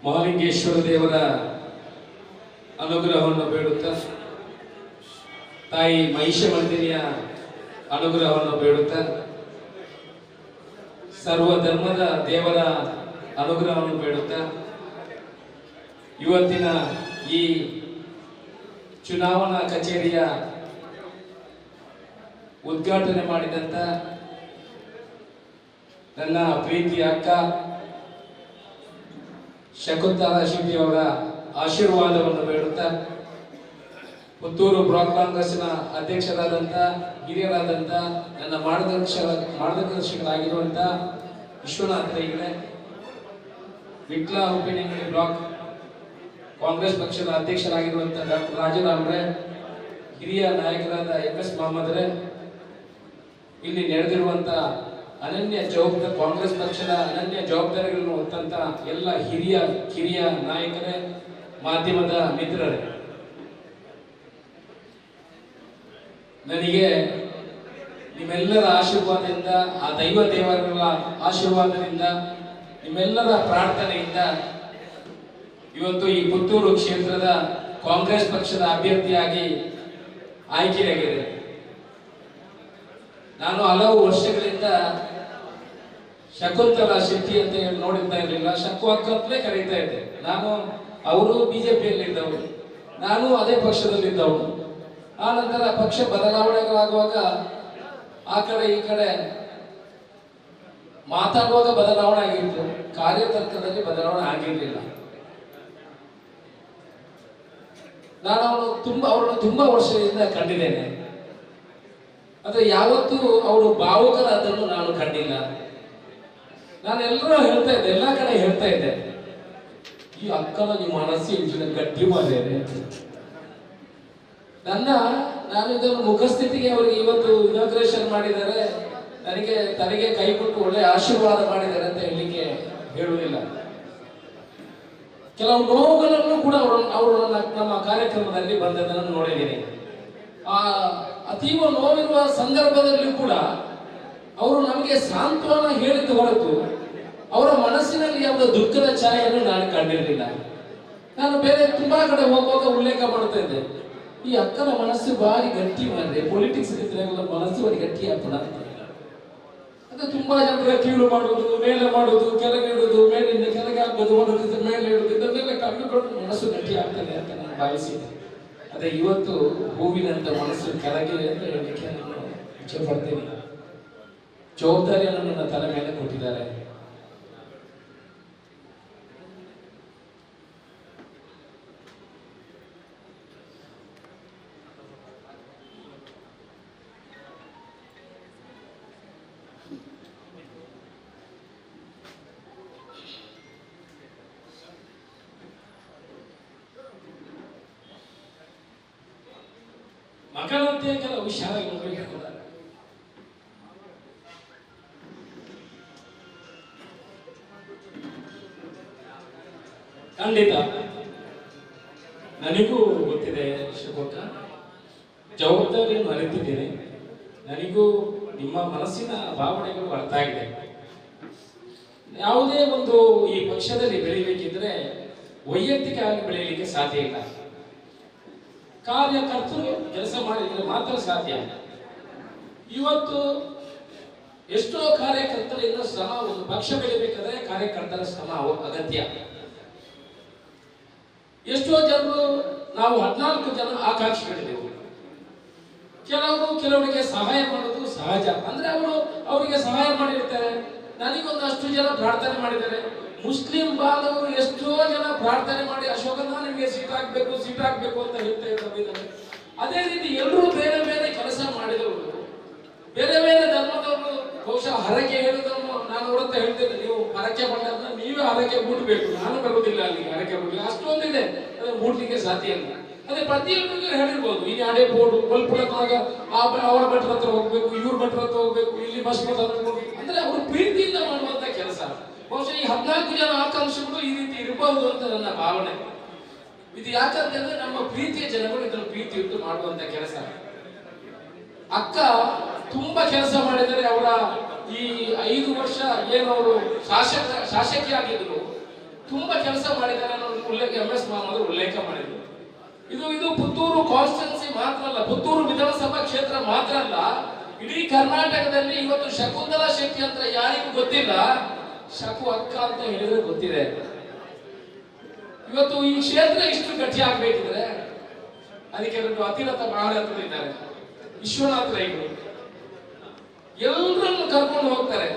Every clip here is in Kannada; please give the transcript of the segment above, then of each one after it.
ಮಹಾಲಿಂಗೇಶ್ವರ ದೇವರ ಅನುಗ್ರಹವನ್ನು ಬೇಡುತ್ತಾ, ತಾಯಿ ಮಹಿಷಮರ್ದಿನಿಯ ಅನುಗ್ರಹವನ್ನು ಬೇಡುತ್ತಾ, ಸರ್ವ ಧರ್ಮದ ದೇವರ ಅನುಗ್ರಹವನ್ನು ಬೇಡುತ್ತಾ, ಇವತ್ತಿನ ಈ ಚುನಾವಣಾ ಕಚೇರಿಯ ಉದ್ಘಾಟನೆ ಮಾಡಿದಂತ ನನ್ನ ಪ್ರೀತಿಯ ಅಕ್ಕ ಶಕುಂತಲಾ ಶೆಟ್ಟಿ ಅವರ ಆಶೀರ್ವಾದವನ್ನು ಬೇಡುತ್ತಾ, ಪುತ್ತೂರು ಬ್ಲಾಕ್ ಕಾಂಗ್ರೆಸ್ನ ಅಧ್ಯಕ್ಷರಾದಂಥ ಹಿರಿಯರಾದಂಥ ನನ್ನ ಮಾರ್ಗದರ್ಶಕರಾಗಿರುವಂಥ ವಿಶ್ವನಾಥ್ ರೈಗಳೇ, ವಿಟ್ಲ ಉಪೇಂದ್ರ ಬ್ಲಾಕ್ ಕಾಂಗ್ರೆಸ್ ಪಕ್ಷದ ಅಧ್ಯಕ್ಷರಾಗಿರುವಂಥ ಡಾಕ್ಟರ್ ರಾಜರಾಮ್ರೆ, ಹಿರಿಯ ನಾಯಕರಾದ MS ಮೊಹಮ್ಮದ್ರೆ, ಇಲ್ಲಿ ನಡೆದಿರುವಂಥ ಕಾಂಗ್ರೆಸ್ ಪಕ್ಷದ ಅನನ್ಯ ಜವಾಬ್ದಾರಿಗಳನ್ನು ಹೊತ್ತಂತ ಎಲ್ಲ ಕಿರಿಯ ನಾಯಕರೇ, ಮಾಧ್ಯಮದ ಮಿತ್ರರೇ, ನನಗೆ ನಿಮ್ಮೆಲ್ಲರ ಆಶೀರ್ವಾದದಿಂದ, ಆ ದೈವ ದೇವರ ಆಶೀರ್ವಾದದಿಂದ, ನಿಮ್ಮೆಲ್ಲರ ಪ್ರಾರ್ಥನೆಯಿಂದ ಇವತ್ತು ಈ ಪುತ್ತೂರು ಕ್ಷೇತ್ರದ ಕಾಂಗ್ರೆಸ್ ಪಕ್ಷದ ಅಭ್ಯರ್ಥಿಯಾಗಿ ಆಯ್ಕೆಯಾಗಿದೆ. ನಾನು ಹಲವು ವರ್ಷಗಳಿಂದ ಶಕುಂತಲಾ ಶೆಟ್ಟಿ ಅಂತ ಹೇಳಿ ನೋಡಿರ್ತಾ ಇರಲಿಲ್ಲ, ಶಕು ಅಕ್ಕ ಅಂತಲೇ ಕರೀತಾ ಇದ್ದೆ. ಅವರು ಬಿಜೆಪಿಯಲ್ಲಿದ್ದವರು, ನಾನು ಅದೇ ಪಕ್ಷದಲ್ಲಿದ್ದವನು. ಆ ನಂತರ ಪಕ್ಷ ಬದಲಾವಣೆಗಳಾಗುವಾಗ ಆ ಕಡೆ ಈ ಕಡೆ ಮಾತಾಡುವಾಗ ಬದಲಾವಣೆ ಆಗಿತ್ತು, ಕಾರ್ಯತಂತ್ರದಲ್ಲಿ ಬದಲಾವಣೆ ಆಗಿರಲಿಲ್ಲ. ನಾನು ಅವರನ್ನು ತುಂಬಾ ವರ್ಷದಿಂದ ಕಂಡಿದ್ದೇನೆ, ಆದರೆ ಯಾವತ್ತೂ ಅವರು ಭಾವುಕರಾದನ್ನು ನಾನು ಕಂಡಿಲ್ಲ. ನಾನು ಎಲ್ಲರೂ ಹೇಳ್ತಾ ಇದ್ದೆ, ಎಲ್ಲ ಕಡೆ ಹೇಳ್ತಾ ಇದ್ದೆ, ಈ ಅಕ್ಕನ ನಿಮ್ಮ ಮನಸ್ಸು ಗಟ್ಟಿ ಮಾಡಿದೆ. ನಾನು ಇದನ್ನು ಮುಖಸ್ಥಿತಿಗೆ ಅವರಿಗೆ ಇವತ್ತು ಇನಾಗ್ರೇಷನ್ ಮಾಡಿದ್ದಾರೆ, ತನಗೆ ಕೈ ಕೊಟ್ಟು ಒಳ್ಳೆ ಆಶೀರ್ವಾದ ಮಾಡಿದ್ದಾರೆ ಅಂತ ಹೇಳುವುದಿಲ್ಲ. ಕೆಲವು ನೋವುಗಳನ್ನು ಕೂಡ ಅವರು ನಮ್ಮ ಕಾರ್ಯಕ್ರಮದಲ್ಲಿ ಬಂದದನ್ನು ನೋಡಿದ್ದೀನಿ. ಆ ಅತೀವ ನೋವಿರುವ ಸಂದರ್ಭದಲ್ಲಿಯೂ ಕೂಡ ಅವರು ನಮಗೆ ಸಾಂತ್ವನ ಹೇಳಿದ್ದು ಹೊರತು ಅವರ ಮನಸ್ಸಿನಲ್ಲಿ ಯಾವುದೋ ದುಃಖದ ಛಾಯೆಯನ್ನು ನಾನು ಕಂಡಿರಲಿಲ್ಲ. ನಾನು ಬೇರೆ ತುಂಬಾ ಕಡೆ ಹೋಗುವಾಗ ಉಲ್ಲೇಖ ಮಾಡ್ತಾ ಇದ್ದೆ, ಈ ಅಕ್ಕನ ಮನಸ್ಸು ಭಾರಿ ಗಟ್ಟಿ ಮಾಡಿದೆ, ಪೊಲಿಟಿಕ್ಸ್ ಮನಸ್ಸು ಭಾರಿ ಗಟ್ಟಿ ಆಗ್ತದ ಅಂತ. ಅದು ತುಂಬಾ ಜನರ ಕೀಳು ಮಾಡುವುದು, ಮೇಲೆ ಮಾಡುವುದು, ಕೆಳಗೆ ಇಡುವುದು, ಮೇಲಿಂದ ಕೆಳಗೆ ಹಾಕೋದು, ಮಾಡೋದು, ಮೇಲೆ ಇಡುವುದು, ಇದನ್ನೆಲ್ಲ ಕಂಡುಕೊಂಡು ಮನಸ್ಸು ಗಟ್ಟಿ ಆಗ್ತದೆ ಅಂತ ನಾನು ಭಾವಿಸಿದ್ದೆ. ಅದೇ ಇವತ್ತು ಹೂವಿನಂತ ಮನಸ್ಸು ಕೆಳಗಿದೆ ಅಂತ ಹೇಳಲಿಕ್ಕೆ ನಾನು ಇಚ್ಛೆ ಪಡ್ತೇನೆ. ಜವಾಬ್ದಾರಿಯನ್ನು ನನ್ನ ತಲೆ ಮೇಲೆ ಕೊಟ್ಟಿದ್ದಾರೆ. ಮಕ್ಕಳಂತೆ ಕೆಲವು ವಿಷಯಗಳು ಹೇಳ್ತಾರೆ. ಖಂಡಿತ ನನಗೂ ಗೊತ್ತಿದೆ ಶೋಕ, ಜವಾಬ್ದಾರಿಯನ್ನು ಅರಿತಿದ್ದೇನೆ. ನನಗೂ ನಿಮ್ಮ ಮನಸ್ಸಿನ ಭಾವನೆಗಳು ಅರ್ಥ ಆಗಿದೆ. ಯಾವುದೇ ಒಂದು ಈ ಪಕ್ಷದಲ್ಲಿ ಬೆಳೀಬೇಕಿದ್ರೆ ವೈಯಕ್ತಿಕವಾಗಿ ಬೆಳೆಯಲಿಕ್ಕೆ ಸಾಧ್ಯ ಇಲ್ಲ. ಕಾರ್ಯಕರ್ತರು ಕೆಲಸ ಮಾಡಿದ್ರೆ ಮಾತ್ರ ಸಾಧ್ಯ. ಇವತ್ತು ಎಷ್ಟೋ ಕಾರ್ಯಕರ್ತರಿಂದ ಶ್ರಮ, ಒಂದು ಪಕ್ಷ ಬೆಳಿಬೇಕಾದ್ರೆ ಕಾರ್ಯಕರ್ತರ ಶ್ರಮ ಅಗತ್ಯ. ಎಷ್ಟೋ ಜನರು, ನಾವು 14 ಜನ ಆಕಾಂಕ್ಷಿಗಳಿದ್ದೆವು. ಕೆಲವರಿಗೆ ಸಹಾಯ ಮಾಡೋದು ಸಹಜ, ಅಂದ್ರೆ ಅವರಿಗೆ ಸಹಾಯ ಮಾಡಿರ್ತಾರೆ. ನನಗೊಂದಷ್ಟು ಜನ ಪ್ರಾರ್ಥನೆ ಮಾಡಿದ್ದಾರೆ. ಮುಸ್ಲಿಂ ಬಾಂಧವರು ಎಷ್ಟೋ ಜನ ಪ್ರಾರ್ಥನೆ ಮಾಡಿ, ಅಶೋಕನ ನಿಮಗೆ ಸೀಟ್ ಆಗ್ಬೇಕು ಅಂತ ಹೇಳ್ತಾ ಇದ್ದಾರೆ. ಅದೇ ರೀತಿ ಎಲ್ಲರೂ ಬೇರೆ ಬೇರೆ ಕೆಲಸ ಮಾಡಿದವರು, ಬೇರೆ ಬೇರೆ ಧರ್ಮದವರು. ಬಹುಶಃ ಹರಕೆ ಹೇಳುವುದನ್ನು ನಾನು ಹೊರತ ಹೇಳ್ತೇನೆ, ನೀವು ಹರಕೆ ಬಂದ ನೀವೇ ಹರಕೆ ಮೂಡಬೇಕು, ನಾನು ಬರುವುದಿಲ್ಲ ಅಲ್ಲಿಗೆ ಹರಕೆ ಮೂಡಲಿಕ್ಕೆ, ಅಷ್ಟೊಂದಿದೆ, ಅದನ್ನು ಮೂಡ್ಲಿಕ್ಕೆ ಸಾಧ್ಯ ಇಲ್ಲ. ಅದೇ ಪ್ರತಿಯೊಬ್ಬರಿಗೆ ಹೇಳಿರ್ಬೋದು, ಈ ಅಡೆ ಬೋರ್ಡು ಬಲ್ಪುಳದಾಗ ಅವರ ಭಟ್ರ ಹತ್ರ ಹೋಗ್ಬೇಕು, ಇವ್ರ ಭಟ್ರ ಹತ್ರ ಹೋಗ್ಬೇಕು, ಇಲ್ಲಿ ಬಸ್ ಹೋಗ್ಬೇಕು, ಅಂದ್ರೆ ಅವರು ಪ್ರೀತಿಯಿಂದ ಮಾಡುವಂತ ಕೆಲಸ. ಬಹುಶಃ ಈ 14 ಜನ ಆಕಾಂಕ್ಷಿಗಳು ಈ ರೀತಿ ಇರಬಹುದು ಅಂತ ನನ್ನ ಭಾವನೆ. ಇದು ಯಾಕಂತಂದ್ರೆ ನಮ್ಮ ಪ್ರೀತಿಯ ಜನಗಳು ಇದನ್ನು ಪ್ರೀತಿ ಇಟ್ಟು ಮಾಡುವಂತ ಕೆಲಸ. ಅಕ್ಕ ತುಂಬಾ ಕೆಲಸ ಮಾಡಿದರೆ. ಅವರ ಈ 5 ವರ್ಷ ಏನು ಅವರು ಶಾಸಕಿಯಾಗಿದ್ರು, ತುಂಬಾ ಕೆಲಸ ಮಾಡಿದ್ದಾರೆ ಅನ್ನೋ ಉಲ್ಲೇಖ MS ಮಹಮ್ಮದ್ ಉಲ್ಲೇಖ ಮಾಡಿದ್ರು. ಇದು ಪುತ್ತೂರು ಕಾನ್ಸ್ಟಿಟ್ಯೂನ್ಸಿ ಮಾತ್ರ ಅಲ್ಲ, ಪುತ್ತೂರು ವಿಧಾನಸಭಾ ಕ್ಷೇತ್ರ ಮಾತ್ರ ಅಲ್ಲ, ಇಡೀ ಕರ್ನಾಟಕದಲ್ಲಿ ಇವತ್ತು ಶಕುಂತಲಾ ಶೆಟ್ಟಿ ಅಂತ ಯಾರಿಗೂ ಗೊತ್ತಿಲ್ಲ, ಶಕು ಅಕ್ಕ ಅಂತ ಹೇಳಿದ್ರೆ ಗೊತ್ತಿದೆ. ಇವತ್ತು ಈ ಕ್ಷೇತ್ರ ಇಷ್ಟು ಗಟ್ಟಿ ಆಗ್ಬೇಕಿದ್ರೆ ಅದಕ್ಕೆ ಎರಡು ಅತಿರಥ ಮಹಾರಥರು ಇದ್ದಾರೆ, ವಿಶ್ವನಾಥ ರೈಗಳು. ಎಲ್ಲರನ್ನು ಕರ್ಕೊಂಡು ಹೋಗ್ತಾರೆ,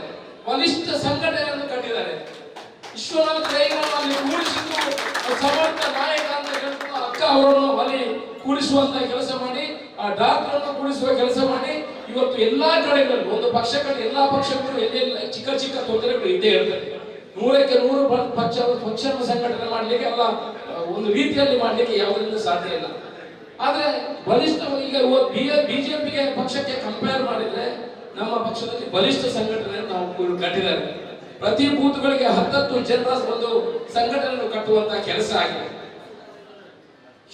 ಬಲಿಷ್ಠ ಸಂಘಟನೆಯನ್ನು ಕಟ್ಟಿದ್ದಾರೆ. ವಿಶ್ವನಾಥ ರೈಗಳನ್ನು ಅಲ್ಲಿ ಕೂಡಿಸಿದ್ದು ಸಮರ್ಥ ನಾಯಕ ಅಂತ ಹೇಳ್ಕೊಂಡು ಅಕ್ಕ ಅವರನ್ನು ಅಲ್ಲಿ ಕೂಡಿಸುವಂತ ಕೆಲಸ ಮಾಡಿ, ಆ ಡಾಕ್ಟರ್ ಅನ್ನು ಕೂಡಿಸುವ ಕೆಲಸ ಮಾಡಿ, ಇವತ್ತು ಎಲ್ಲಾ ಕಡೆಗಳು ಒಂದು ಪಕ್ಷಗಳು ಎಲ್ಲಾ ಪಕ್ಷಗಳು ಎಲ್ಲೆಲ್ಲ ಚಿಕ್ಕ ಚಿಕ್ಕ ತೊಂದರೆಗಳು ಇದ್ದೇ ಇರ್ತದೆ. 100ಕ್ಕೆ 100 ಪಕ್ಷ ಸಂಘಟನೆ ಮಾಡ್ಲಿಕ್ಕೆ ಅಲ್ಲ, ಒಂದು ರೀತಿಯಲ್ಲಿ ಮಾಡ್ಲಿಕ್ಕೆ ಯಾವುದರಿಂದ ಸಾಧ್ಯ ಇಲ್ಲ. ಆದ್ರೆ ಬಲಿಷ್ಠ ಈಗ ಬಿಜೆಪಿಗೆ ಪಕ್ಷಕ್ಕೆ ಕಂಪೇರ್ ಮಾಡಿದ್ರೆ ನಮ್ಮ ಪಕ್ಷದಲ್ಲಿ ಬಲಿಷ್ಠ ಸಂಘಟನೆ ನಾವು ಕಟ್ಟಿದ್ದಾರೆ. ಪ್ರತಿ ಬೂತ್ಗಳಿಗೆ 10 ಜನರ ಒಂದು ಸಂಘಟನೆ ಕಟ್ಟುವಂತಹ ಕೆಲಸ ಆಗಿದೆ.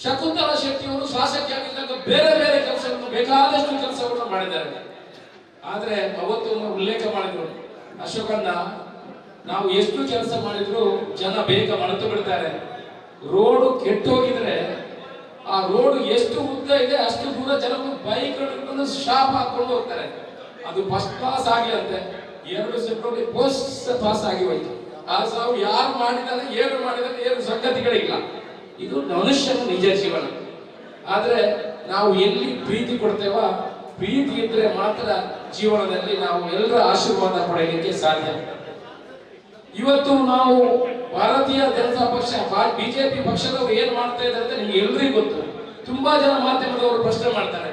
ಶಕುಂತಲಾ ಶೆಟ್ಟಿ ಅವರು ಶಾಸಕಿಯಾಗಿದ್ದಾಗ ಬೇರೆ ಬೇರೆ ಕೆಲಸವನ್ನು ಬೇಕಾದಷ್ಟು ಕೆಲಸವನ್ನು ಮಾಡಿದ್ದಾರೆ. ಆದ್ರೆ ಅವತ್ತು ಉಲ್ಲೇಖ ಮಾಡಿದ್ರು, ಅಶೋಕಣ್ಣ ನಾವು ಎಷ್ಟು ಕೆಲಸ ಮಾಡಿದ್ರು ಜನ ಬೇಗ ಮರೆತು ಬಿಡ್ತಾರೆ. ರೋಡ್ ಕೆಟ್ಟು ಹೋಗಿದ್ರೆ ಆ ರೋಡ್ ಎಷ್ಟು ಉದ್ದ ಇದೆ ಅಷ್ಟು ದೂರ ಜನರು ಬೈಕ್ ಹಿಡ್ಕೊಂಡು ಶಾಪ್ ಹಾಕೊಂಡು ಹೋಗ್ತಾರೆ. ಅದು ಫಸ್ಟ್ ಕ್ಲಾಸ್ ಆಗ್ಲಿ ಅಂತೆ 2 ಸೆಪ್ಟೆಂಬರ್ ಫಸ್ಟ್ ಪಾಸ್ ಆಗಿ ಹೋಯ್ತು. ಆ ಸಾವು ಯಾರು ಮಾಡಿದ್ದಾರೆ ಏನು ಸಂಗತಿಗಳಿಲ್ಲ. ಇದು ಮನುಷ್ಯನ ನಿಜ ಜೀವನ. ಆದ್ರೆ ನಾವು ಎಲ್ಲಿ ಪ್ರೀತಿ ಕೊಡ್ತೇವ, ಪ್ರೀತಿ ಇದ್ರೆ ಮಾತ್ರ ಜೀವನದಲ್ಲಿ ನಾವು ಎಲ್ಲರ ಆಶೀರ್ವಾದ ಪಡೆಯಲಿಕ್ಕೆ ಸಾಧ್ಯ. ಇವತ್ತು ನಾವು ಭಾರತೀಯ ಜನತಾ ಪಕ್ಷ ಬಿಜೆಪಿ ಪಕ್ಷದವರು ಏನ್ ಮಾಡ್ತಾ ಇದ್ದಾರೆ ಅಂತ ನಿಮ್ಗೆ ಎಲ್ರಿಗೂ ಗೊತ್ತು. ತುಂಬಾ ಜನ ಮಾಧ್ಯಮದವರು ಪ್ರಶ್ನೆ ಮಾಡ್ತಾರೆ,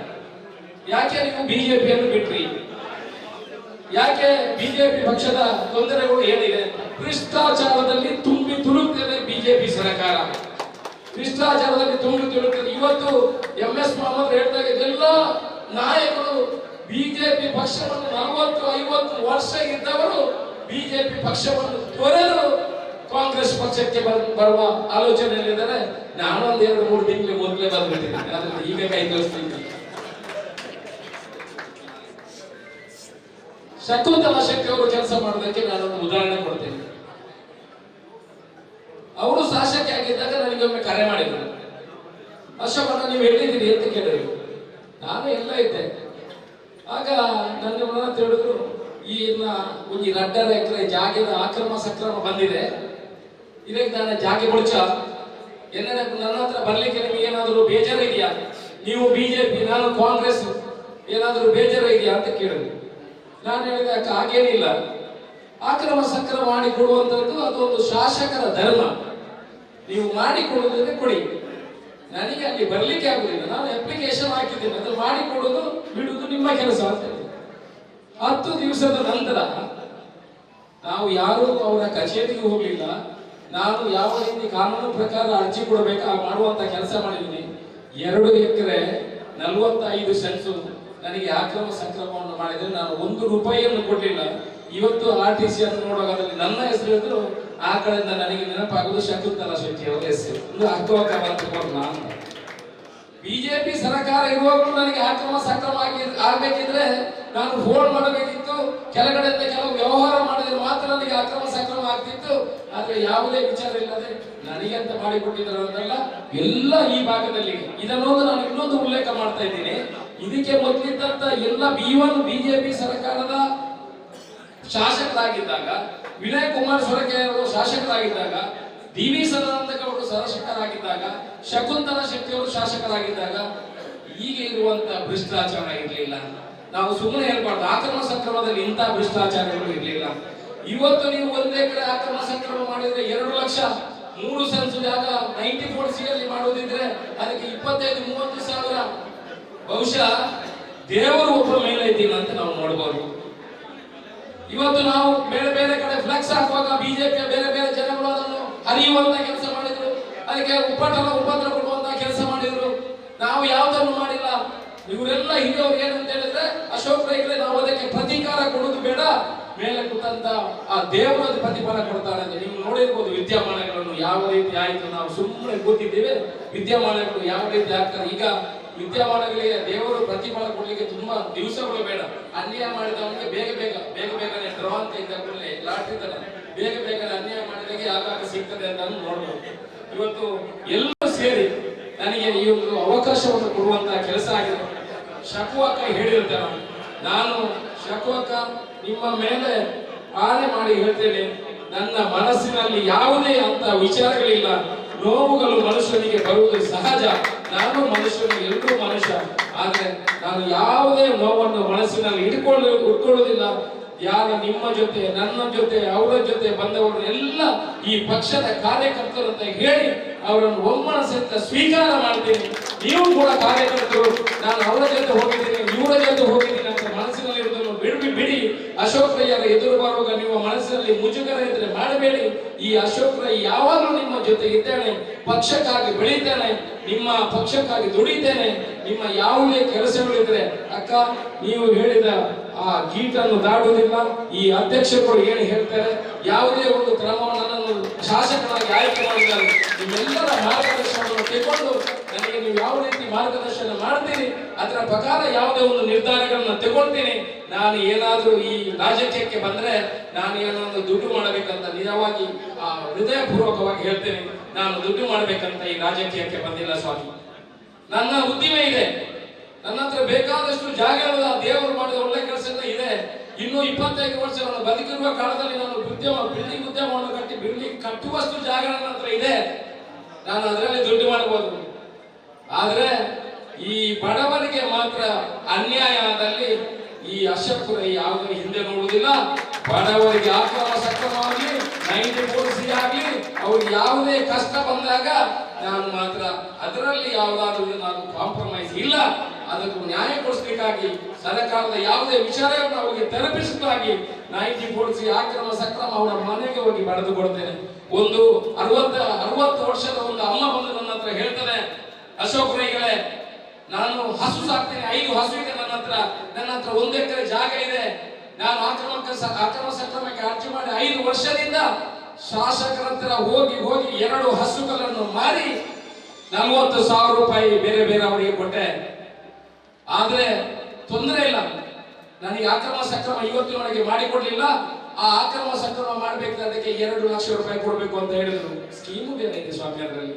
ಯಾಕೆ ನೀವು ಬಿಜೆಪಿಯನ್ನು ಬಿಟ್ರಿ, ಯಾಕೆ ಬಿಜೆಪಿ ಪಕ್ಷದ ತೊಂದರೆಗಳು ಏನಿದೆ? ಭ್ರಷ್ಟಾಚಾರದಲ್ಲಿ ತುಂಬಿ ತುಳುಕ್ತದೆ ಬಿಜೆಪಿ ಸರ್ಕಾರ, ಭ್ರಷ್ಟಾಚಾರದಲ್ಲಿ ತುಂಬಿ ತುಳುಕ್ತದೆ. ಇವತ್ತು MS ಮಹಮ್ಮದ್ ಹೇಳ್ದಾಗ ಎಲ್ಲ ನಾಯಕರು ಬಿಜೆಪಿ ಪಕ್ಷವನ್ನು 40-50 ವರ್ಷ ಇದ್ದವರು ಬಿಜೆಪಿ ಪಕ್ಷವನ್ನು ತೊರೆದು ಕಾಂಗ್ರೆಸ್ ಪಕ್ಷಕ್ಕೆ ಬರುವ ಆಲೋಚನೆಯಲ್ಲಿದ್ದಾರೆ. ನಾನು 1-2-3 ತಿಂಗಳು ಮೊದಲೇ ಬಂದ್ಬಿಟ್ಟಿದ್ದೀನಿ, ಆದ್ರೆ ಈಗ ಕೈ ತೋರಿಸ್ತೀನಿ. ಶಕುಂತಲಾ ಶೆಟ್ಟಿ ಅವರು ಕೆಲಸ ಮಾಡೋದಕ್ಕೆ ನಾನೊಂದು ಉದಾಹರಣೆ ಕೊಡ್ತೇನೆ. ಅವರು ಶಾಸಕಿ ಆಗಿದ್ದಾಗ ನನಗೊಮ್ಮೆ ಕರೆ ಮಾಡಿದ್ರು, ಅಶೋಕಣ್ಣ ನೀವು ಹೇಳಿದ್ದೀರಿ ಅಂತ ಕೇಳಿದ್ರು. ನಾನು ಎಲ್ಲ ಇದ್ದೆ. ಆಗ ನನ್ನ ಹೇಳಿದ್ರು, ಈ ರಡ್ಡರ ಎಕರೆ ಜಾಗದ ಆಕ್ರಮ ಸಕ್ರಮ ಬಂದಿದೆ, ಇದಕ್ಕೆ ನಾನು ಜಾಗೆ ಮುಳ್ಚ ನನ್ನ ಹತ್ರ ಬರ್ಲಿಕ್ಕೆ ನಿಮಗೆ ಏನಾದರೂ ಬೇಜಾರು ಇದೆಯಾ? ನೀವು ಬಿಜೆಪಿ, ನಾನು ಕಾಂಗ್ರೆಸ್, ಏನಾದರೂ ಬೇಜಾರು ಇದೆಯಾ ಅಂತ ಕೇಳಿದ್ರು. ನಾನು ಹೇಳಿದೆ, ಹಾಗೇನಿಲ್ಲ, ಆಕ್ರಮ ಸಕ್ರಮ ಮಾಡಿ ಕೊಡುವಂತದ್ದು ಅದೊಂದು ಶಾಸಕರ ಧರ್ಮ, ನೀವು ಮಾಡಿ ಕೊಡುವುದ್ರೆ ಕೊಡಿ, ನನಗೆ ಅಲ್ಲಿ ಬರ್ಲಿಕ್ಕೆ ಆಗುದಿಲ್ಲ, ನಾನು ಅಪ್ಲಿಕೇಶನ್ ಹಾಕಿದ್ದೇನೆ, ಅದು ಮಾಡಿ ಕೊಡುದು ಬಿಡುವುದು ನಿಮ್ಮ ಕೆಲಸ ಅಂತ ಹೇಳಿದೆ. 10 ದಿವಸದ ನಂತರ ನಾವು ಯಾರು ಅವರ ಕಚೇರಿಗೆ ಹೋಗಲಿಲ್ಲ. ನಾನು ಯಾವ ರೀತಿ ಕಾನೂನು ಪ್ರಕಾರ ಅರ್ಜಿ ಕೊಡಬೇಕಾ ಮಾಡುವಂತ ಕೆಲಸ ಮಾಡಿದ್ದೀನಿ. 2 ಎಕರೆ 45 ಸೆಂಟ್ಸ್ ನನಗೆ ಆಕ್ರಮ ಸಕ್ರಮವನ್ನು ಮಾಡಿದ್ರೆ ನಾನು 1 ರೂಪಾಯಿಯನ್ನು ಕೊಡಲಿಲ್ಲ. ಇವತ್ತು RTC ಅನ್ನು ನೋಡುವಾಗ ಅದರಲ್ಲಿ ನನ್ನ ಹೆಸರು ಇದ್ರು ಆ ಕಡೆಯಿಂದ ನನಗೆ ನೆನಪಾಗುವುದು ಶಕುಂತಲಾ ಶೆಟ್ಟಿ ಅವರ ಹೆಸರು. ಬಿಜೆಪಿ ಸರ್ಕಾರ ಇರುವಾಗಲೂ ನನಗೆ ಆಕ್ರಮ ಸಕ್ರಮ ಆಗ್ಬೇಕಿದ್ರೆ ನಾನು ಫೋನ್ ಮಾಡಬೇಕಿತ್ತು, ಕೆಳಗಡೆಯಿಂದ ಕೆಲವು ವ್ಯವಹಾರ ಮಾಡಿದ್ರೆ ಮಾತ್ರ ನನಗೆ ಅಕ್ರಮ ಸಕ್ರಮ ಆಗ್ತಿತ್ತು. ಆದ್ರೆ ಯಾವುದೇ ವಿಚಾರ ಇಲ್ಲದೆ ನನಗೆ ಅಂತ ಮಾಡಿಕೊಟ್ಟಿದ್ರಲ್ಲ ಎಲ್ಲ ಈ ಭಾಗದಲ್ಲಿ. ಇದನ್ನೊಂದು ನಾನು ಇನ್ನೊಂದು ಉಲ್ಲೇಖ ಮಾಡ್ತಾ ಇದ್ದೀನಿ. ಇದಕ್ಕೆ ಮೊದಲಿದ್ದಂತ ಎಲ್ಲ ಬಿಜೆಪಿ ಸರ್ಕಾರದ ಶಾಸಕರಾಗಿದ್ದಾಗ, ವಿನಯ್ ಕುಮಾರ್ ಸೊರಕೆ ಅವರು ಶಾಸಕರಾಗಿದ್ದಾಗ, DV ಸದಾನಂದ ಅವರು ಶಾಸಕರಾಗಿದ್ದಾಗ, ಶಕುಂತಲಾ ಶೆಟ್ಟಿ ಅವರು ಶಾಸಕರಾಗಿದ್ದಾಗ ಈಗ ಇರುವಂತ ಭ್ರಷ್ಟಾಚಾರ ಇರಲಿಲ್ಲ. ನಾವು ಸುಮ್ಮನೆ ಹೇಳ್ಬಾರ್ದು, ಆಕ್ರಮ ಸಕ್ರಮದಲ್ಲಿ ಇಂಥ ಭ್ರಷ್ಟಾಚಾರಗಳು ಇರಲಿಲ್ಲ. ಇವತ್ತು ನೀವು 1 ಎಕರೆ ಆಕ್ರಮ ಸಕ್ರಮ ಮಾಡಿದ್ರೆ 2 ಲಕ್ಷ 3 ಸೆನ್ಸ್ ಜಾಗ 94C ಅಲ್ಲಿ ಮಾಡೋದಿದ್ರೆ ಅದಕ್ಕೆ 25-30 ಸಾವಿರ. ಬಹುಶಃ ದೇವರು ಒಬ್ಬ ಮೇಲೆ ಇದ್ದೀನ ಅಂತ ನಾವು ನೋಡ್ಬೋದು. ಇವತ್ತು ನಾವು ಬೇರೆ ಬೇರೆ ಕಡೆ ಫ್ಲೆಕ್ಸ್ ಹಾಕುವಾಗ ಬಿಜೆಪಿಯ ಬೇರೆ ಬೇರೆ ಜನಗಳು ಅದನ್ನು ಹರಿಯುವಂತ ಕೆಲಸ ಮಾಡಿದ್ರು, ಅದಕ್ಕೆ ಉಪದ್ರ ಕೊಡುವಂತ ಕೆಲಸ ಮಾಡಿದ್ರು. ನಾವು ಯಾವುದನ್ನು ಮಾಡಿಲ್ಲ. ಇವರೆಲ್ಲ ಹಿರಿಯವರು ಏನಂತ ಹೇಳಿದ್ರೆ, ಅಶೋಕ್ ರೈಗಳೇ ನಾವು ಅದಕ್ಕೆ ಪ್ರತೀಕಾರ ಕೊಡುವುದು ಬೇಡ, ಮೇಲೆ ಕೂತಂತ ಆ ದೇವರ ಪ್ರತಿಫಲ ಕೊಡ್ತಾನೆ ಅಂತ. ನೀವು ನೋಡಿರ್ಬೋದು ವಿದ್ಯಮಾನಗಳನ್ನು ಯಾವ ರೀತಿ ಆಯ್ತು. ನಾವು ಸುಮ್ಮನೆ ಕೂತಿದ್ದೇವೆ, ವಿದ್ಯಮಾನಗಳು ಯಾವ ರೀತಿ ಆಗ್ತದೆ. ಈಗ ವಿದ್ಯಮಾನಗಳಿಗೆ ದೇವರು ಪ್ರತಿಫಲ ಕೊಡ್ಲಿಕ್ಕೆ ತುಂಬಾ ದಿವಸಗಳು ಬೇಡ. ಅನ್ಯಾಯ ಮಾಡಿದವನಿಗೆ ಬೇಗನೆ ಡ್ರಾ ಅಂತ ಇದ್ದ ಕೂಡಲೇ ಲಾಟ್ರಿ ತರ ಬೇಗ ಬೇಗನೆ ಅನ್ಯಾಯ ಮಾಡಿದಾಗೆ ಆಗಾಗ ಸಿಗ್ತದೆ ಅಂತ ನೋಡ್ಬೋದು. ಇವತ್ತು ಎಲ್ಲರೂ ಸೇರಿ ನನಗೆ ಈ ಒಂದು ಅವಕಾಶವನ್ನು ಕೊಡುವಂತಹ ಕೆಲಸ ಆಗಿದೆ. ಶಕು ಅಕ್ಕ ಹೇಳಿರ್ತಾರೆ, ನಾನು ಶಕು ಅಕ್ಕ ನಿಮ್ಮ ಮೇಲೆ ಆಣೆ ಮಾಡಿ ಹೇಳ್ತೇನೆ, ನನ್ನ ಮನಸ್ಸಿನಲ್ಲಿ ಯಾವುದೇ ಅಂತ ವಿಚಾರಗಳಿಲ್ಲ. ನೋವುಗಳು ಮನುಷ್ಯನಿಗೆ ಬರುವುದು ಸಹಜ, ನಾನು ಮನುಷ್ಯನು, ಎಲ್ಲರೂ ಮನುಷ್ಯ. ಆದ್ರೆ ನಾನು ಯಾವುದೇ ನೋವನ್ನು ಮನಸ್ಸಿನಲ್ಲಿ ಇಟ್ಕೊಳ್ಳುವುದಿಲ್ಲ. ಯಾರು ನಿಮ್ಮ ಜೊತೆ, ನನ್ನ ಜೊತೆ, ಅವರ ಜೊತೆ ಬಂದವರು ಎಲ್ಲ ಈ ಪಕ್ಷದ ಕಾರ್ಯಕರ್ತರು ಅಂತ ಹೇಳಿ ಅವರನ್ನು ಒಮ್ಮನಸ್ಸಿಂದ ಸ್ವೀಕಾರ ಮಾಡ್ತೀನಿ. ನೀವು ಕೂಡ ಕಾರ್ಯಕರ್ತರು, ನಾನು ಅವರ ಜೊತೆ ಹೋಗಿದ್ದೀನಿ, ಇವರ ಜೊತೆ ಹೋಗಿದ್ದೀನಿ ಅಂತ ಮನಸ್ಸಿನಲ್ಲಿ ಇರುವುದನ್ನು ಬಿಡಿ. ಅಶೋಕ್ ರೈಯರ ಎದುರು ಬರುವಾಗ ನಿಮ್ಮ ಮನಸ್ಸಿನಲ್ಲಿ ಮುಜುಗರ ಇದ್ರೆ ಮಾಡಬೇಡಿ. ಈ ಅಶೋಕ್ ರೈ ಯಾವಾಗಲೂ ನಿಮ್ಮ ಜೊತೆ ಇದ್ದೇನೆ, ಪಕ್ಷಕ್ಕಾಗಿ ಬೆಳೀತೇನೆ, ನಿಮ್ಮ ಪಕ್ಷಕ್ಕಾಗಿ ದುಡಿತೇನೆ. ನಿಮ್ಮ ಯಾವುದೇ ಕೆಲಸಗಳಿದ್ರೆ ಅಕ್ಕ ನೀವು ಹೇಳಿದ ಆ ಗೀಟನ್ನು ದಾಡುವುದಿಲ್ಲ. ಈ ಅಧ್ಯಕ್ಷರುಗಳು ಏನು ಹೇಳ್ತಾರೆ, ಯಾವುದೇ ಒಂದು ಕ್ರಮವನ್ನು ನನ್ನನ್ನು ಶಾಸಕನಾಗಿ ಆಯ್ಕೆ ಮಾಡಿದ್ದಾರೆ, ನಿಮ್ಮೆಲ್ಲರ ಮಾರ್ಗದರ್ಶನವನ್ನು ತೆಗೆದುಕೊಂಡು ನನಗೆ ನೀವು ಯಾವ ರೀತಿ ಮಾರ್ಗದರ್ಶನ ಮಾಡ್ತೀರಿ ಅದರ ಪ್ರಕಾರ ಯಾವುದೇ ಒಂದು ನಿರ್ಧಾರಗಳನ್ನ ತಗೊಳ್ತೀನಿ. ನಾನು ಏನಾದ್ರೂ ಈ ರಾಜಕೀಯಕ್ಕೆ ಬಂದ್ರೆ ನಾನು ಏನಾದ್ರು ದುಡ್ಡು ಮಾಡಬೇಕಂತ ನಿಜವಾಗಿ ಹೃದಯಪೂರ್ವಕವಾಗಿ ಹೇಳ್ತೇನೆ. ನಾನು ದುಡ್ಡು ಮಾಡಬೇಕಂತ ಈ ರಾಜಕೀಯಕ್ಕೆ ಬಂದಿಲ್ಲ ಸ್ವಾಮಿ. ನನ್ನ ಉದ್ದಿಮೆ ಇದೆ, ನನ್ನ ಹತ್ರ ಬೇಕಾದಷ್ಟು ಜಾಗಗಳು ದೇವರು ಮಾಡಿದ ಒಳ್ಳೆ ಕೆಲಸ ಇದೆ. ಇನ್ನು 25 ವರ್ಷ ನಾನು ಬದುಕಿರುವ ಕಾಲದಲ್ಲಿ ನಾನು ಬಿಲ್ಡಿಂಗ್ ಉದ್ಯಮವನ್ನು ಕಟ್ಟಿ ಬಿಲ್ಡಿಂಗ್ ಕಟ್ಟುವಷ್ಟು ಜಾಗ ನನ್ನ ಹತ್ರ ಇದೆ. ನಾನು ಅದರಲ್ಲಿ ದುಡ್ಡು ಮಾಡಬಹುದು. ಆದ್ರೆ ಈ ಬಡವರಿಗೆ ಮಾತ್ರ ಅನ್ಯಾಯ ಆದಲ್ಲಿ ಈ ಅಶೋಕ್ ರೈ ಯಾವುದೇ ಹಿಂದೆ ನೋಡುವುದಿಲ್ಲ. ಬಡವರಿಗೆ ಆಕ್ರಮ ಸಕ್ರಮವಾಗಿ 94C ಆಗಲಿ ಅವ್ರಿಗೆ ಯಾವುದೇ ಕಷ್ಟ ಬಂದಾಗ ನಾನು ಮಾತ್ರ ಅದರಲ್ಲಿ ಯಾವುದಾದ್ರೂ ನಾನು ಕಾಂಪ್ರಮೈಸ್ ಇಲ್ಲ. ಅದಕ್ಕೂ ನ್ಯಾಯ ಕೊಡಿಸಬೇಕಾಗಿ ಸರ್ಕಾರದ ಯಾವುದೇ ವಿಚಾರವನ್ನು ಅವರಿಗೆ ತಲುಪಿಸಬೇಕಾಗಿ 94C ಆಕ್ರಮ ಸಕ್ರಮ ಅವರ ಮನೆಗೆ ಹೋಗಿ ಬರೆದು ಕೊಡ್ತೇನೆ. ಒಂದು 60 ವರ್ಷದ ಒಂದು ಅಮ್ಮ ಬಂದು ನನ್ನ ಹತ್ರ ಹೇಳ್ತಾರೆ, ಅಶೋಕ್ ರೈಗಳೇ ನಾನು ಹಸು ಸಾಕ್ತೇನೆ, 5 ಹಸು ಇದೆ ನನ್ನ ಹತ್ರ 1 ಎಕರೆ ಜಾಗ ಇದೆ. ನಾನು ಅಕ್ರಮ ಸಕ್ರಮಕ್ಕೆ ಅರ್ಜಿ ಮಾಡಿ 5 ವರ್ಷದಿಂದ ಶಾಸಕರ ಹತ್ರ ಹೋಗಿ 2 ಹಸುಗಳನ್ನು ಮಾರಿ 40,000 ರೂಪಾಯಿ ಬೇರೆ ಅವರಿಗೆ ಕೊಟ್ಟೆ. ಆದ್ರೆ ತೊಂದರೆ ಇಲ್ಲ, ನನಗೆ ಅಕ್ರಮ ಸಕ್ರಮ ಇವತ್ತಿನೊಳಗೆ ಮಾಡಿಕೊಡ್ಲಿಲ್ಲ. ಆ ಅಕ್ರಮ ಸಕ್ರಮ ಮಾಡ್ಬೇಕಾದ್ರೆ ಅದಕ್ಕೆ 2 ಲಕ್ಷ ರೂಪಾಯಿ ಕೊಡ್ಬೇಕು ಅಂತ ಹೇಳಿದ್ರು. ಸ್ಕೀಮು ಬೇರೆ ಇದೆ ಸ್ವಾಮಿ ಅದರಲ್ಲಿ.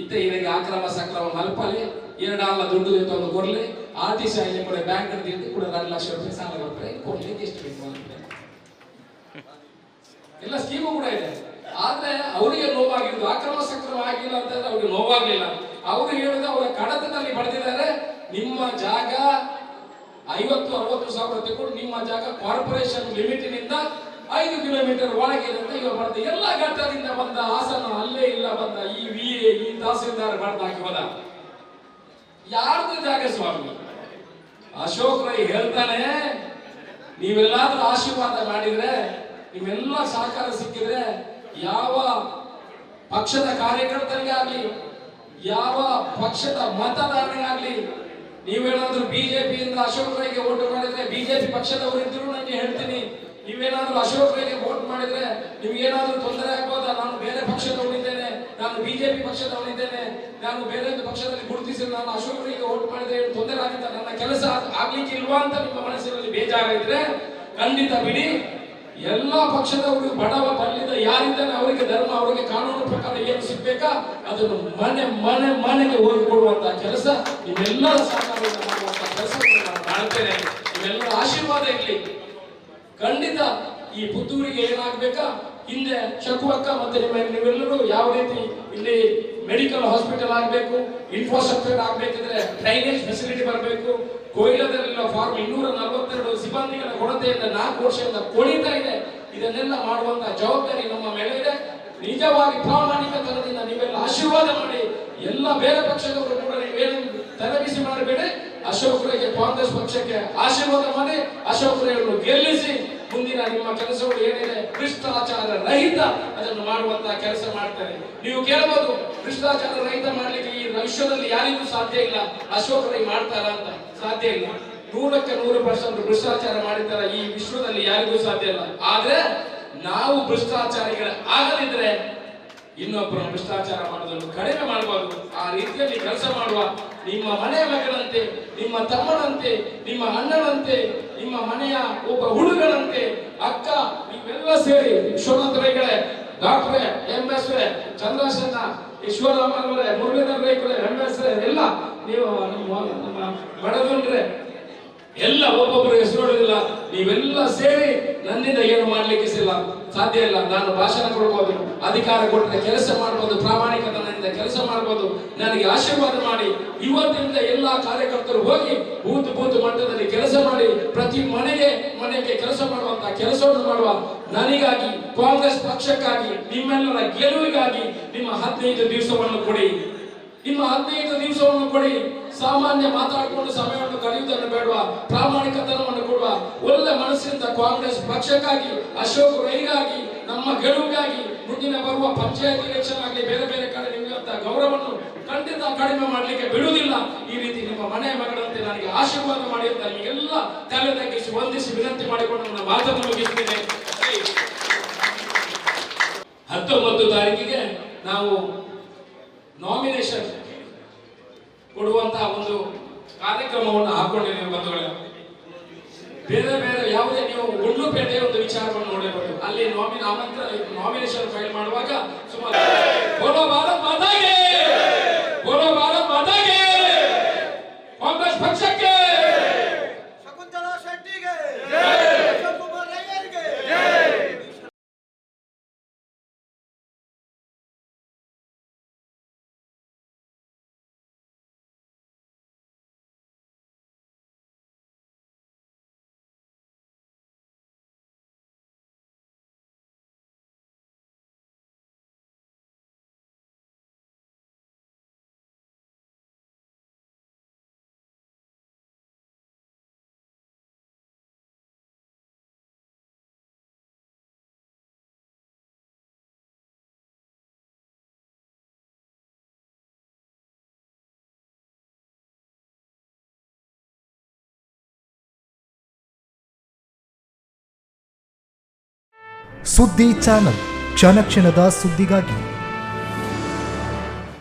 ಇದಕ್ಕೆ ಅಕ್ರಮ ಸಕ್ರಮ ಮಲ್ಪಲ್ಲಿ 2 ದುಡ್ಡು ತಂದು ಕೊಡ್ಲಿ, RTC ಆಯ್ಲೆ ಕೂಡ ಬ್ಯಾಂಕ್ ಅಂತ ಕೂಡ 2 ಲಕ್ಷ ರೂಪಾಯಿ ಸಾಲ ಕೊಟ್ಟರೆ ಕೊಡ್ಲಿಕ್ಕೆ ಎಷ್ಟು ಬೇಕು ಎಲ್ಲ ಸ್ಕೀಮು ಕೂಡ ಇದೆ. ಆದ್ರೆ ಅವರಿಗೆ ನೋವಾಗಿರುವುದು ಅಕ್ರಮ ಸಕ್ರಮ ಆಗಿಲ್ಲ ಅಂತಂದ್ರೆ ಅವ್ರಿಗೆ ನೋವಾಗ್ಲಿಲ್ಲ. ಅವರು ಹೇಳಿದ ಅವರ ಕಡತದಲ್ಲಿ ಬರೆದಿದ್ದಾರೆ, ನಿಮ್ಮ ಜಾಗ 50-60 ಸಾವಿರ ತಗೊಂಡು ನಿಮ್ಮ ಜಾಗ ಕಾರ್ಪೊರೇಷನ್ ಲಿಮಿಟಿನಿಂದ 5 ಕಿಲೋಮೀಟರ್ ಒಳಗೆ ಅಂತ ಇವಾಗ ಬರ್ತದೆ. ಎಲ್ಲ ಘಟ್ಟದಿಂದ ಬಂದ ಹಾಸನ ಅಲ್ಲೇ ಇಲ್ಲ ಬಂದ ಈ VA ಈ ತಹಸೀಲ್ದಾರ್ ಬರ್ದಾಕಿ ಹೋದ. ಯಾರ್ದು ಜಾಗ ಸ್ವಾಮಿ? ಅಶೋಕ್ ರೈ ಹೇಳ್ತಾನೆ, ನೀವೆಲ್ಲಾದ್ರೂ ಆಶೀರ್ವಾದ ಮಾಡಿದ್ರೆ, ನಿಮ್ಮೆಲ್ಲ ಸಹಕಾರ ಸಿಕ್ಕಿದ್ರೆ, ಯಾವ ಪಕ್ಷದ ಕಾರ್ಯಕರ್ತರಿಗೆ ಆಗ್ಲಿ, ಯಾವ ಪಕ್ಷದ ಮತದಾರರಿಗಾಗ್ಲಿ, ನೀವೇನಾದ್ರೂ ಬಿಜೆಪಿಯಿಂದ ಅಶೋಕ್ ರೈಗೆ ವೋಟ್ ಮಾಡಿದ್ರೆ, ಬಿಜೆಪಿ ಪಕ್ಷದವರು ಇದ್ರು ನನಗೆ ಹೇಳ್ತೀನಿ, ನೀವೇನಾದ್ರೂ ಅಶೋಕ್ ರೈಗೆ ವೋಟ್ ಮಾಡಿದ್ರೆ ನಿಮ್ಗೇನಾದ್ರೂ ತೊಂದರೆ ಆಗ್ಬೋದಾ? ನಾನು ಬೇರೆ ಪಕ್ಷದವನಿದ್ದೇನೆ, ನಾನು ಬಿಜೆಪಿ ಪಕ್ಷದವನಿದ್ದೇನೆ, ನಾನು ಬೇರೆ ಪಕ್ಷದಲ್ಲಿ ಗುರುತಿಸಿ ನಾನು ಅಶೋಕ್ ರೈಗೆ ವೋಟ್ ಮಾಡಿದ್ರೆ ತೊಂದರೆ ಆಗಿದ್ದ, ನನ್ನ ಕೆಲಸ ಆಗ್ಲಿಕ್ಕೆ ಇಲ್ವಾ ಅಂತ ನಿಮ್ಮ ಮನಸ್ಸಿನಲ್ಲಿ ಬೇಜಾರಾಗಿದ್ರೆ ಖಂಡಿತ ಬಿಡಿ. ಎಲ್ಲಾ ಪಕ್ಷದವರು ಬಡವ ಬಲ್ಲಿದ ಯಾರಿದ್ದಾನೆ ಅವರಿಗೆ ಧರ್ಮ, ಅವರಿಗೆ ಕಾನೂನು ಪ್ರಕಾರ ಏನು ಸಿಗ್ಬೇಕಾ ಅದನ್ನು ಮನೆಗೆ ಹೋಗಿ ಕೊಡುವಂತಹ ಕೆಲಸ ನಿಮ್ಮೆಲ್ಲರ ಸಹಕಾರದಿಂದ ಮಾಡುವಂತಹ ಕೆಲಸವನ್ನು ನಾನು ಮಾಡ್ತೇನೆ. ನಿಮ್ಮೆಲ್ಲರ ಆಶೀರ್ವಾದ ಇರಲಿ. ಖಂಡಿತ ಈ ಪುತ್ತೂರಿಗೆ ಏನಾಗ್ಬೇಕಾ, ಹಿಂದೆ ಶಕು ಅಕ್ಕ ಮತ್ತೆ ನೀವೆಲ್ಲರೂ ಯಾವ ರೀತಿ ಇಲ್ಲಿ ಮೆಡಿಕಲ್ ಹಾಸ್ಪಿಟಲ್ ಆಗಬೇಕು, ಇನ್ಫ್ರಾಸ್ಟ್ರಕ್ಚರ್ ಆಗ್ಬೇಕಿದ್ರೆ ಡ್ರೈನೇಜ್ ಫೆಸಿಲಿಟಿ ಬರಬೇಕು. ಕೊಯ್ಲದಲ್ಲಿರುವ ಫಾರ್ಮ್ 242 ಸಿಬ್ಬಂದಿಗಳ ಕೊರತೆಯಿಂದ 4 ವರ್ಷದಿಂದ ಕೊಳಿತಾ ಇದೆ. ಇದನ್ನೆಲ್ಲ ಮಾಡುವಂತಹ ಜವಾಬ್ದಾರಿ ನಮ್ಮ ಮೇಲೆ ಇದೆ. ನಿಜವಾಗಿ ಪ್ರಾಮಾಣಿಕತನದಿಂದ ನೀವೆಲ್ಲ ಆಶೀರ್ವಾದ ಮಾಡಿ, ಎಲ್ಲ ಬೇರೆ ಪಕ್ಷದವರು ಕೂಡ ನೀವೇನು ತಲೆಬಿಸಿ ಮಾಡಬೇಡಿ. ಅಶೋಕ್ ರೈಗೆ ಕಾಂಗ್ರೆಸ್ ಪಕ್ಷಕ್ಕೆ ಆಶೀರ್ವಾದ ಮಾಡಿ ಅಶೋಕ್ ರೈಯನ್ನು ಗೆಲ್ಲಿಸಿ ಮುಂದಿನ ನಿಮ್ಮ ಕೆಲಸಗಳು ಏನಿದೆ ಭ್ರಷ್ಟಾಚಾರ ರಹಿತ ಅದನ್ನು ಮಾಡುವಂತಹ ಕೆಲಸ ಮಾಡ್ತಾರೆ. ನೀವು ಕೇಳಬಹುದು, ಭ್ರಷ್ಟಾಚಾರ ರಹಿತ ಮಾಡ್ಲಿಕ್ಕೆ ಈ ವಿಶ್ವದಲ್ಲಿ ಯಾರಿಗೂ ಸಾಧ್ಯ ಇಲ್ಲ, ಅಶೋಕ್ ರೈ ಮಾಡ್ತಾರ ಅಂತ? ಸಾಧ್ಯ ಇಲ್ಲ. 100% ಭ್ರಷ್ಟಾಚಾರ ಮಾಡಿದ್ದಾರ ಈ ವಿಶ್ವದಲ್ಲಿ ಯಾರಿಗೂ ಸಾಧ್ಯ ಇಲ್ಲ. ಆದ್ರೆ ನಾವು ಭ್ರಷ್ಟಾಚಾರಿಗಳ ಆಗದಿದ್ರೆ ಇನ್ನೊಬ್ಬರ ಭ್ರಷ್ಟಾಚಾರ ಮಾಡೋದನ್ನು ಕಡಿಮೆ ಮಾಡಬಹುದು. ಆ ರೀತಿಯಲ್ಲಿ ಕೆಲಸ ಮಾಡುವ ನಿಮ್ಮ ಮನೆಯ ಮಗನಂತೆ, ನಿಮ್ಮ ತಮ್ಮನಂತೆ, ನಿಮ್ಮ ಅಣ್ಣನಂತೆ, ನಿಮ್ಮ ಮನೆಯ ಒಬ್ಬ ಹುಡುಗನಂತೆ, ಅಕ್ಕ, ನೀವೆಲ್ಲ ಸೇರಿ ವಿಶ್ವನಾಥ ರೈಗಳೇ, ಡಾಕ್ಟ್ರೇ, MS ಚಂದ್ರಸೇನ, ಈಶ್ವರರಾಮರೇ, ಮುರಳೀಧರ ರೈಗಳೇ, MS ಎಲ್ಲ ನೀವು ನಮ್ಮ ಬಡಗಂಡ್ರೆ ಎಲ್ಲ ಒಬ್ಬೊಬ್ಬರು ಹೆಸರುಗಳಿಲ್ಲ, ನೀವೆಲ್ಲ ಸೇರಿ ನನ್ನಿಂದ ಏನು ಮಾಡ್ಲಿಕ್ಕೆ ಸಾಧ್ಯ ಇಲ್ಲ. ನಾನು ಭಾಷಣ ಕೊಡ್ಬೋದು, ಅಧಿಕಾರ ಕೊಟ್ಟರೆ ಕೆಲಸ ಮಾಡ್ಬೋದು, ಪ್ರಾಮಾಣಿಕತನದಿಂದ ಕೆಲಸ ಮಾಡ್ಬೋದು. ನನಗೆ ಆಶೀರ್ವಾದ ಮಾಡಿ ಇವತ್ತಿನಿಂದ ಎಲ್ಲಾ ಕಾರ್ಯಕರ್ತರು ಹೋಗಿ ಬೂತ್ ಮಟ್ಟದಲ್ಲಿ ಕೆಲಸ ಮಾಡಿ ಪ್ರತಿ ಮನೆಗೆ ಕೆಲಸ ಮಾಡುವಂತ ಕೆಲಸವನ್ನು ಮಾಡುವ. ನನಗಾಗಿ, ಕಾಂಗ್ರೆಸ್ ಪಕ್ಷಕ್ಕಾಗಿ, ನಿಮ್ಮೆಲ್ಲರ ಗೆಲುವಿಗಾಗಿ ನಿಮ್ಮ 15 ದಿವಸವನ್ನು ಕೊಡಿ. ನಿಮ್ಮ 15 ದಿವಸವನ್ನು ಕೊಡಿ. ಸಾಮಾನ್ಯ ಮಾತಾಡಿಕೊಂಡು ಸಮಯವನ್ನು ಕಳೆಯುವುದನ್ನು ಬೇಡುವ, ಪ್ರಾಮಾಣಿಕತನವನ್ನು ಕೊಡುವ, ಒಳ್ಳೆ ಮನಸ್ಸಿನಿಂದ ಕಾಂಗ್ರೆಸ್ ಪಕ್ಷಕ್ಕಾಗಿ, ಅಶೋಕ್ ರೈಗಾಗಿ, ನಮ್ಮ ಗೆಲುವಿಗಾಗಿ, ಮುಂದಿನ ಬರುವ ಪಂಚಾಯತ್ ಎಲೆಕ್ಷನ್ ಆಗಲಿ, ಬೇರೆ ಬೇರೆ ಕಡೆ ನಿಮ್ಮಂತ ಗೌರವವನ್ನು ಖಂಡಿತ ಕಡಿಮೆ ಮಾಡಲಿಕ್ಕೆ ಬಿಡುವುದಿಲ್ಲ. ಈ ರೀತಿ ನಿಮ್ಮ ಮನೆಯ ಮಗಳಂತೆ ನನಗೆ ಆಶೀರ್ವಾದ ಮಾಡಿ ಅಂತ ನಿಮಗೆಲ್ಲ ತಲೆ ತಗ್ಗಿಸಿ ವಂದಿಸಿ ವಿನಂತಿ ಮಾಡಿಕೊಂಡು ನನ್ನ ಮಾತನ್ನು ಮುಗಿಸ್ತೇನೆ. 19 ತಾರೀಕಿಗೆ ನಾವು ನಾಮಿನೇಷನ್ ಕೊಡುವಂತಹ ಒಂದು ಕಾರ್ಯಕ್ರಮವನ್ನು ಹಾಕೊಂಡಿದ್ದೇವೆ ಬಂಧುಗಳೇ. ಬೇರೆ ಬೇರೆ ಯಾವುದೇ ನೀವು ಗುಂಡ್ಲುಪೇಟೆಯ ಒಂದು ವಿಚಾರವನ್ನು ನೋಡಬಹುದು. ಅಲ್ಲಿ ನಾಮಿನೇಷನ್ ಫೈಲ್ ಮಾಡುವಾಗ ಸುಮಾರು ಬೋಲೋ ಭಾರತ್ ಮಾತಾಗೆ, ಬೋಲೋ ಭಾರತ್ ಮಾತಾಗೆ, ಕಾಂಗ್ರೆಸ್ ಪಕ್ಷಕ್ಕೆ, ಶಕುಂತಲಾ ಶೆಟ್ಟಿಗೆ, ಕುಮಾರ್ ರೈಯರ್ಗೆ. ಸುದ್ದಿ ಚಾನಲ್, ಕ್ಷಣ ಕ್ಷಣದ ಸುದ್ದಿಗಾಗಿ.